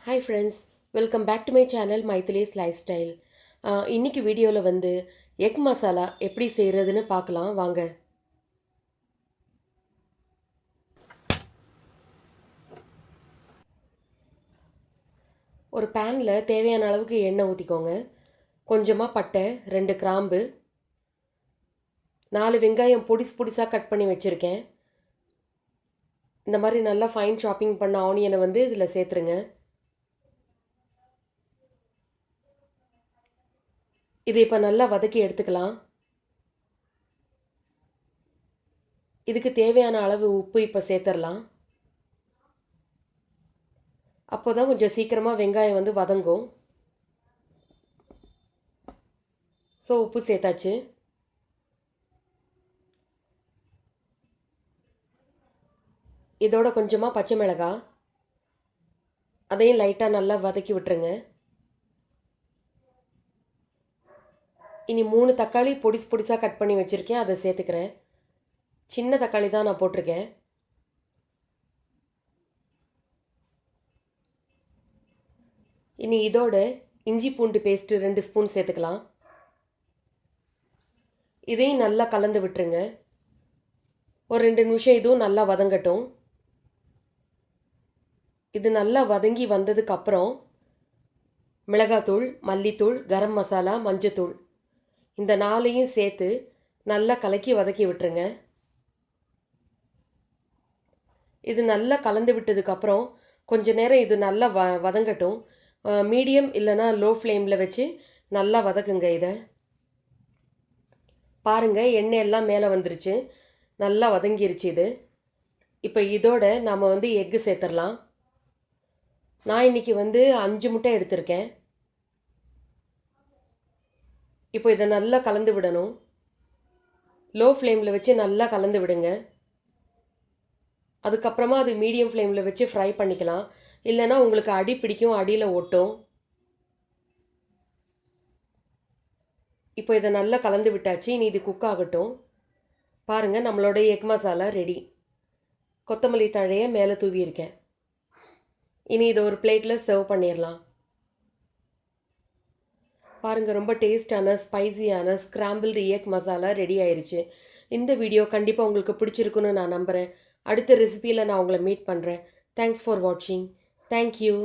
Hi friends, welcome back to my channel Maithile's Lifestyle. இன்னைக்கு வீடியோவில் வந்து எக் மசாலா எப்படி செய்கிறதுன்னு பார்க்கலாம் வாங்க. ஒரு பேனில் தேவையான அளவுக்கு எண்ணெய் ஊற்றிக்கோங்க. கொஞ்சமாக பட்டை, 2 கிராம்பு, 4 வெங்காயம் பொடிசாக கட் பண்ணி வச்சுருக்கேன். இந்த மாதிரி நல்லா ஃபைன் ஷாப்பிங் பண்ண ஆனியனை வந்து இதில் சேர்த்துருங்க. இது இப்போ நல்லா வதக்கி எடுத்துக்கலாம். இதுக்கு தேவையான அளவு உப்பு இப்போ சேர்த்துடலாம். அப்போ தான் கொஞ்சம் சீக்கிரமாக வெங்காயம் வந்து வதங்கும். ஸோ உப்பு சேர்த்தாச்சு. இதோட கொஞ்சமாக பச்சை மிளகாய், அதையும் லைட்டாக நல்லா வதக்கி விட்டுருங்க. இனி 3 தக்காளி பொடிசாக கட் பண்ணி வச்சுருக்கேன், அதை சேர்த்துக்கிறேன். சின்ன தக்காளி தான் நான் போட்டிருக்கேன். இனி இதோட இஞ்சி பூண்டு பேஸ்ட்டு 2 ஸ்பூன் சேர்த்துக்கலாம். இதையும் நல்லா கலந்து விட்டுருங்க. ஒரு 2 நிமிஷம் இதுவும் நல்லா வதங்கட்டும். இது நல்லா வதங்கி வந்ததுக்கப்புறம் மிளகாத்தூள், மல்லித்தூள், கரம் மசாலா, மஞ்சத்தூள் இந்த 4ஐயும் சேர்த்து நல்லா கலக்கி வதக்கி விட்டுருங்க. இது நல்லா கலந்து விட்டதுக்கப்புறம் கொஞ்ச நேரம் இது நல்லா வதங்கட்டும். மீடியம் இல்லைனா லோ ஃப்ளேமில் வச்சு நல்லா வதக்குங்க. இதை பாருங்கள், எண்ணெய் எல்லாம் மேலே வந்துருச்சு, நல்லா வதங்கிருச்சு இது. இப்போ இதோட நாம் வந்து எக்கு சேர்த்துடலாம். நான் இன்றைக்கி வந்து 5 முட்டை எடுத்திருக்கேன். இப்போ இதை நல்லா கலந்து விடணும். லோ ஃப்ளேமில் வச்சு நல்லா கலந்து விடுங்க. அதுக்கப்புறமா அது மீடியம் ஃப்ளேமில் வச்சு ஃப்ரை பண்ணிக்கலாம். இல்லைனா உங்களுக்கு அடி பிடிக்கும், அடியில் ஒட்டும். இப்போ இதை நல்லா கலந்து விட்டாச்சு. இனி இது குக் ஆகட்டும். பாருங்கள், நம்மளோட எக் மசாலா ரெடி. கொத்தமல்லி தழையை மேலே தூவியிருக்கேன். இனி இதை ஒரு பிளேட்டில் சர்வ் பண்ணிடலாம். பாருங்கள், ரொம்ப டேஸ்டான ஸ்பைசியான ஸ்க்ராம்பிள்டு எக் மசாலா ரெடி ஆயிடுச்சு. இந்த வீடியோ கண்டிப்பாக உங்களுக்கு பிடிச்சிருக்குன்னு நான் நம்புகிறேன். அடுத்த ரெசிபியில் நான் உங்களை மீட் பண்ணுறேன். தேங்க்ஸ் ஃபார் வாட்சிங். தேங்க்யூ.